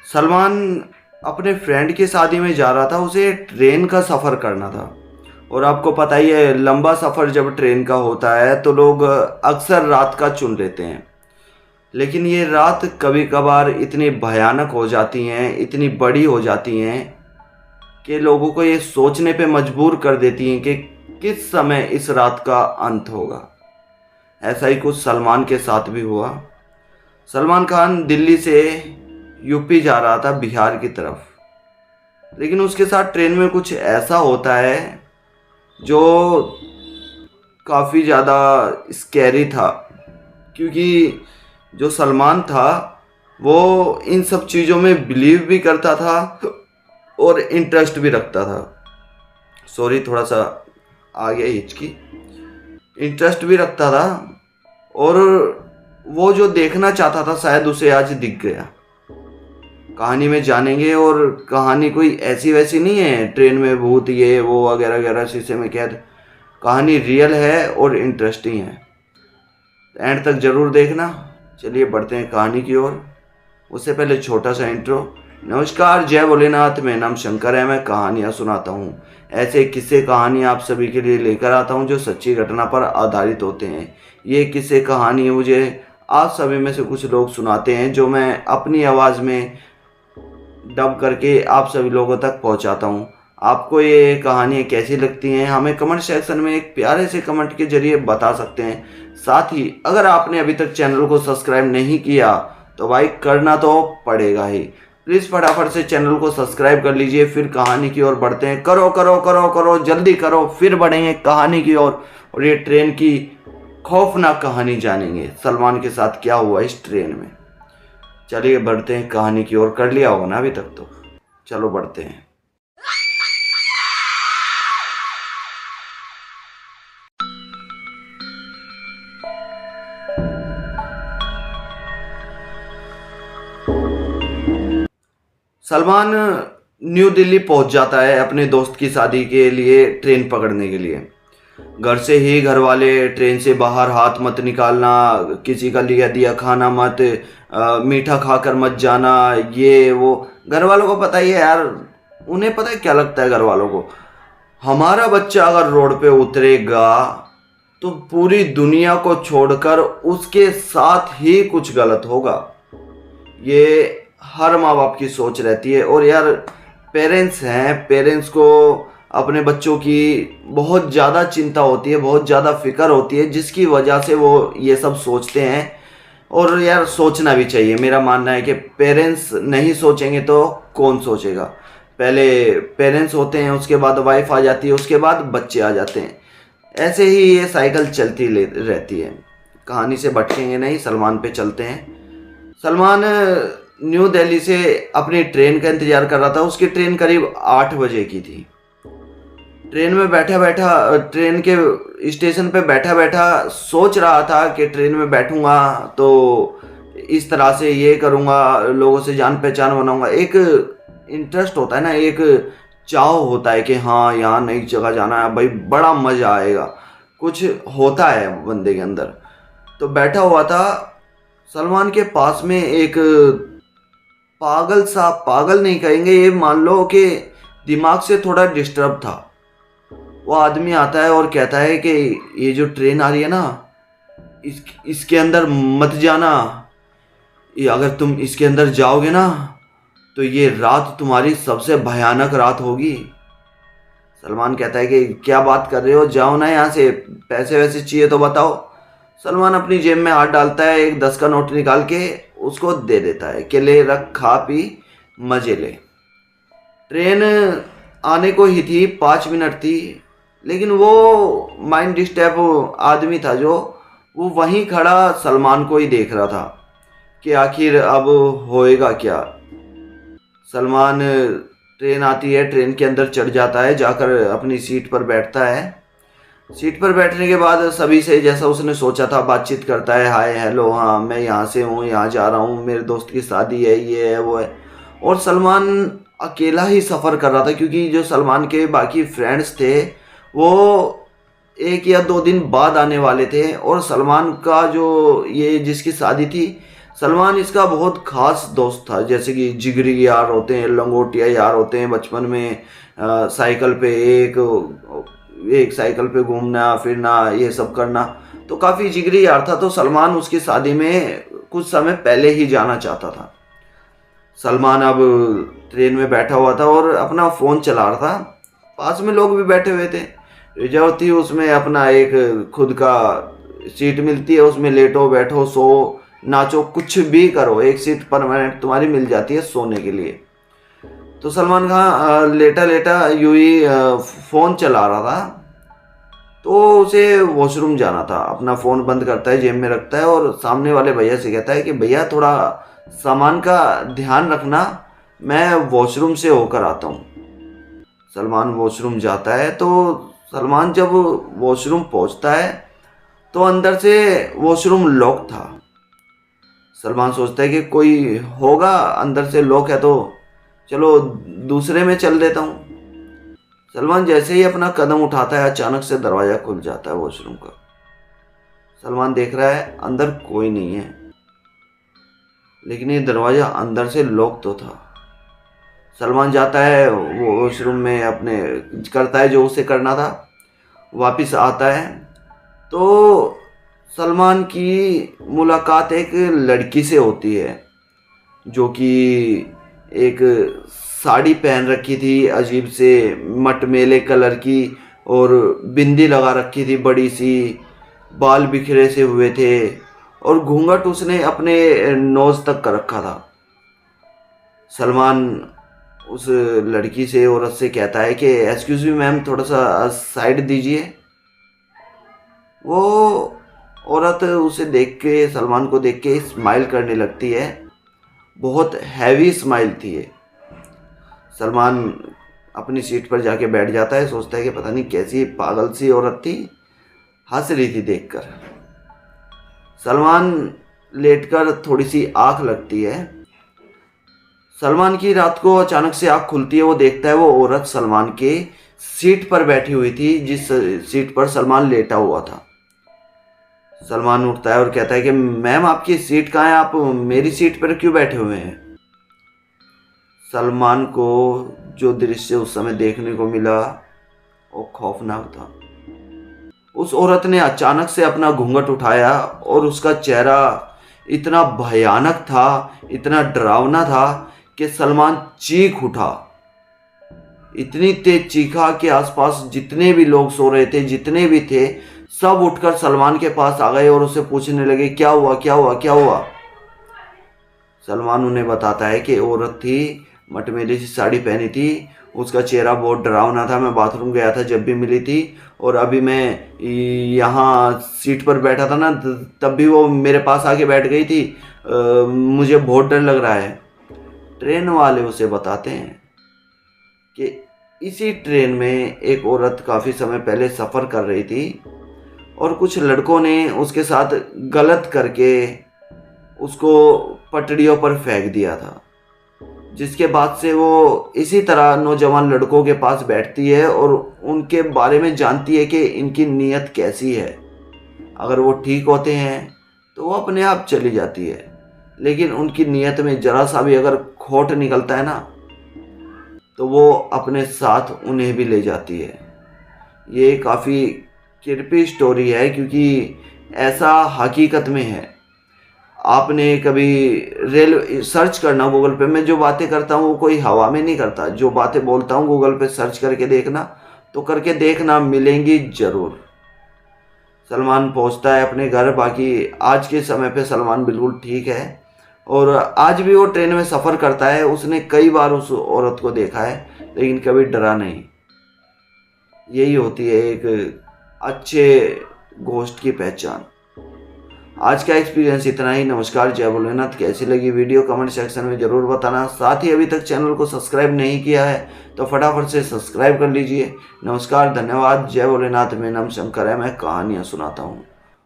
सलमान अपने फ्रेंड की शादी में जा रहा था। उसे ट्रेन का सफ़र करना था और आपको पता ही है, लंबा सफ़र जब ट्रेन का होता है तो लोग अक्सर रात का चुन लेते हैं। लेकिन ये रात कभी कभार इतनी भयानक हो जाती हैं, इतनी बड़ी हो जाती हैं कि लोगों को ये सोचने पे मजबूर कर देती हैं कि किस समय इस रात का अंत होगा। ऐसा ही कुछ सलमान के साथ भी हुआ। सलमान खान दिल्ली से यूपी जा रहा था बिहार की तरफ, लेकिन उसके साथ ट्रेन में कुछ ऐसा होता है जो काफ़ी ज़्यादा स्कैरी था। क्योंकि जो सलमान था वो इन सब चीज़ों में बिलीव भी करता था और इंटरेस्ट भी रखता था। सॉरी, थोड़ा सा आ गया हिचकी। इंटरेस्ट भी रखता था और वो जो देखना चाहता था शायद उसे आज दिख गया। कहानी में जानेंगे, और कहानी कोई ऐसी वैसी नहीं है ट्रेन में भूत ये वो वगैरह वगैरह शीशे में कैद। कहानी रियल है और इंटरेस्टिंग है। एंड तक ज़रूर देखना। चलिए बढ़ते हैं कहानी की ओर। उससे पहले छोटा सा इंट्रो। नमस्कार, जय भोलेनाथ। मेरा नाम शंकर है। मैं कहानियाँ सुनाता हूँ। ऐसे किस्से कहानी आप सभी के लिए लेकर आता हूँ जो सच्ची घटना पर आधारित होते हैं। ये किस्से कहानी मुझे आप सभी में से कुछ लोग सुनाते हैं जो मैं अपनी आवाज़ में डब करके आप सभी लोगों तक पहुंचाता हूं। आपको ये कहानियाँ कैसी लगती हैं हमें कमेंट सेक्शन में एक प्यारे से कमेंट के जरिए बता सकते हैं। साथ ही अगर आपने अभी तक चैनल को सब्सक्राइब नहीं किया तो भाई करना तो पड़ेगा ही। प्लीज़ फटाफट से चैनल को सब्सक्राइब कर लीजिए। फिर कहानी की ओर बढ़ते हैं। करो करो करो करो, जल्दी करो। फिर बढ़ेंगे कहानी की ओर और ये ट्रेन की खौफनाक कहानी जानेंगे सलमान के साथ क्या हुआ इस ट्रेन में। चलिए बढ़ते हैं कहानी की ओर। कर लिया होगा ना अभी तक तो। चलो बढ़ते हैं। सलमान न्यू दिल्ली पहुंच जाता है अपने दोस्त की शादी के लिए ट्रेन पकड़ने के लिए। घर से ही घर वाले ट्रेन से बाहर हाथ मत निकालना, किसी का लिया दिया खाना मत, मीठा खाकर मत जाना, ये वो। घर वालों को पता ही है यार। उन्हें पता है क्या लगता है घर वालों को, हमारा बच्चा अगर रोड पे उतरेगा तो पूरी दुनिया को छोड़कर उसके साथ ही कुछ गलत होगा। ये हर माँ बाप की सोच रहती है। और यार पेरेंट्स हैं, पेरेंट्स को अपने बच्चों की बहुत ज़्यादा चिंता होती है, बहुत ज़्यादा फिक्र होती है, जिसकी वजह से वो ये सब सोचते हैं। और यार सोचना भी चाहिए। मेरा मानना है कि पेरेंट्स नहीं सोचेंगे तो कौन सोचेगा। पहले पेरेंट्स होते हैं, उसके बाद वाइफ आ जाती है, उसके बाद बच्चे आ जाते हैं। ऐसे ही ये साइकिल चलती रहती है। कहानी से भटकेंगे नहीं, सलमान पे चलते हैं। सलमान न्यू दिल्ली से अपनी ट्रेन का इंतज़ार कर रहा था। उसकी ट्रेन करीब 8 बजे की थी। ट्रेन में बैठा बैठा, ट्रेन के स्टेशन पे बैठा बैठा सोच रहा था कि ट्रेन में बैठूंगा तो इस तरह से ये करूंगा, लोगों से जान पहचान बनाऊंगा। एक इंटरेस्ट होता है ना, एक चाव होता है कि हाँ यहाँ नई जगह जाना है भाई, बड़ा मज़ा आएगा, कुछ होता है बंदे के अंदर। तो बैठा हुआ था। सलमान के पास में एक पागल सा, पागल नहीं कहेंगे, ये मान लो कि दिमाग से थोड़ा डिस्टर्ब था, वो आदमी आता है और कहता है कि ये जो ट्रेन आ रही है ना, इसके अंदर मत जाना। ये अगर तुम इसके अंदर जाओगे ना तो ये रात तुम्हारी सबसे भयानक रात होगी। सलमान कहता है कि क्या बात कर रहे हो, जाओ ना यहाँ से, पैसे वैसे चाहिए तो बताओ। सलमान अपनी जेब में हाथ डालता है, एक 10 का नोट निकाल के उसको दे देता है कि ले रख, खा पी मजे ले। ट्रेन आने को ही थी, 5 मिनट थी, लेकिन वो माइंड डिस्टर्ब आदमी था जो वो वहीं खड़ा सलमान को ही देख रहा था कि आखिर अब होएगा क्या। सलमान, ट्रेन आती है, ट्रेन के अंदर चढ़ जाता है, जाकर अपनी सीट पर बैठता है। सीट पर बैठने के बाद सभी से जैसा उसने सोचा था बातचीत करता है, हाय हेलो, हाँ मैं यहाँ से हूँ, यहाँ जा रहा हूँ, मेरे दोस्त की शादी है, ये है वो है। और सलमान अकेला ही सफ़र कर रहा था क्योंकि जो सलमान के बाकी फ्रेंड्स थे वो 1 या 2 दिन बाद आने वाले थे। और सलमान का जो ये जिसकी शादी थी, सलमान इसका बहुत खास दोस्त था, जैसे कि जिगरी यार होते हैं, लंगोटिया यार होते हैं बचपन में। साइकिल पे एक एक साइकिल पे घूमना फिरना ये सब करना, तो काफ़ी जिगरी यार था। तो सलमान उसकी शादी में कुछ समय पहले ही जाना चाहता था। सलमान अब ट्रेन में बैठा हुआ था और अपना फ़ोन चला रहा था। पास में लोग भी बैठे हुए थे। रिजर्व थी, उसमें अपना एक खुद का सीट मिलती है, उसमें लेटो बैठो सो नाचो कुछ भी करो, एक सीट परमानेंट तुम्हारी मिल जाती है सोने के लिए। तो सलमान खान लेटा लेटा यूं ही फ़ोन चला रहा था। तो उसे वॉशरूम जाना था। अपना फ़ोन बंद करता है, जेब में रखता है और सामने वाले भैया से कहता है कि भैया थोड़ा सामान का ध्यान रखना, मैं वॉशरूम से होकर आता हूँ। सलमान वॉशरूम जाता है। तो सलमान जब वॉशरूम पहुँचता है तो अंदर से वॉशरूम लॉक था। सलमान सोचता है कि कोई होगा, अंदर से लॉक है तो चलो दूसरे में चल देता हूँ। सलमान जैसे ही अपना कदम उठाता है अचानक से दरवाज़ा खुल जाता है वॉशरूम का। सलमान देख रहा है अंदर कोई नहीं है, लेकिन ये दरवाज़ा अंदर से लॉक तो था। सलमान जाता है वो वॉशरूम में, अपने करता है जो उसे करना था, वापस आता है तो सलमान की मुलाकात एक लड़की से होती है जो कि एक साड़ी पहन रखी थी अजीब से मटमैले कलर की, और बिंदी लगा रखी थी बड़ी सी, बाल बिखरे से हुए थे और घूंघट उसने अपने नोज तक कर रखा था। सलमान उस लड़की से, औरत से कहता है कि एक्सक्यूज़ मी मैम, थोड़ा सा साइड दीजिए। वो औरत उसे देख के, सलमान को देख के स्माइल करने लगती है। बहुत हैवी स्माइल थी ये। सलमान अपनी सीट पर जाके बैठ जाता है, सोचता है कि पता नहीं कैसी पागल सी औरत थी, हंस रही थी देखकर। सलमान लेटकर थोड़ी सी आँख लगती है। सलमान की रात को अचानक से आँख खुलती है। वो देखता है वो औरत सलमान के सीट पर बैठी हुई थी, जिस सीट पर सलमान लेटा हुआ था। सलमान उठता है और कहता है कि मैम आपकी सीट कहाँ है, आप मेरी सीट पर क्यों बैठे हुए हैं। सलमान को जो दृश्य उस समय देखने को मिला वो खौफनाक था। उस औरत ने अचानक से अपना घूंघट उठाया और उसका चेहरा इतना भयानक था, इतना डरावना था कि सलमान चीख उठा। इतनी तेज चीखा कि आसपास जितने भी लोग सो रहे थे, जितने भी थे, सब उठकर सलमान के पास आ गए और उससे पूछने लगे क्या हुआ क्या हुआ क्या हुआ। सलमान उन्हें बताता है कि औरत थी, मटमैली सी साड़ी पहनी थी, उसका चेहरा बहुत डरावना था, मैं बाथरूम गया था जब भी मिली थी, और अभी मैं यहाँ सीट पर बैठा था ना, तब भी वो मेरे पास आके बैठ गई थी। मुझे बहुत डर लग रहा है। ट्रेन वाले उसे बताते हैं कि इसी ट्रेन में एक औरत काफ़ी समय पहले सफ़र कर रही थी और कुछ लड़कों ने उसके साथ गलत करके उसको पटरियों पर फेंक दिया था, जिसके बाद से वो इसी तरह नौजवान लड़कों के पास बैठती है और उनके बारे में जानती है कि इनकी नीयत कैसी है। अगर वो ठीक होते हैं तो वो अपने आप चली जाती है, लेकिन उनकी नीयत में ज़रा सा भी अगर खोट निकलता है ना तो वो अपने साथ उन्हें भी ले जाती है। ये काफ़ी किरपी स्टोरी है क्योंकि ऐसा हकीकत में है। आपने कभी रेल सर्च करना गूगल पे, मैं जो बातें करता हूँ वो कोई हवा में नहीं करता, जो बातें बोलता हूँ गूगल पे सर्च करके देखना, तो करके देखना, मिलेंगी ज़रूर। सलमान पहुँचता है अपने घर। बाकी आज के समय पे सलमान बिल्कुल ठीक है और आज भी वो ट्रेन में सफ़र करता है। उसने कई बार उस औरत को देखा है लेकिन कभी डरा नहीं। यही होती है एक अच्छे घोस्ट की पहचान। आज का एक्सपीरियंस इतना ही। नमस्कार, जय भोलेनाथ। कैसी लगी वीडियो कमेंट सेक्शन में ज़रूर बताना। साथ ही अभी तक चैनल को सब्सक्राइब नहीं किया है तो फटाफट से सब्सक्राइब कर लीजिए। नमस्कार, धन्यवाद, जय भोलेनाथ। मेरा नाम शंकर है, मैं कहानियाँ सुनाता हूँ।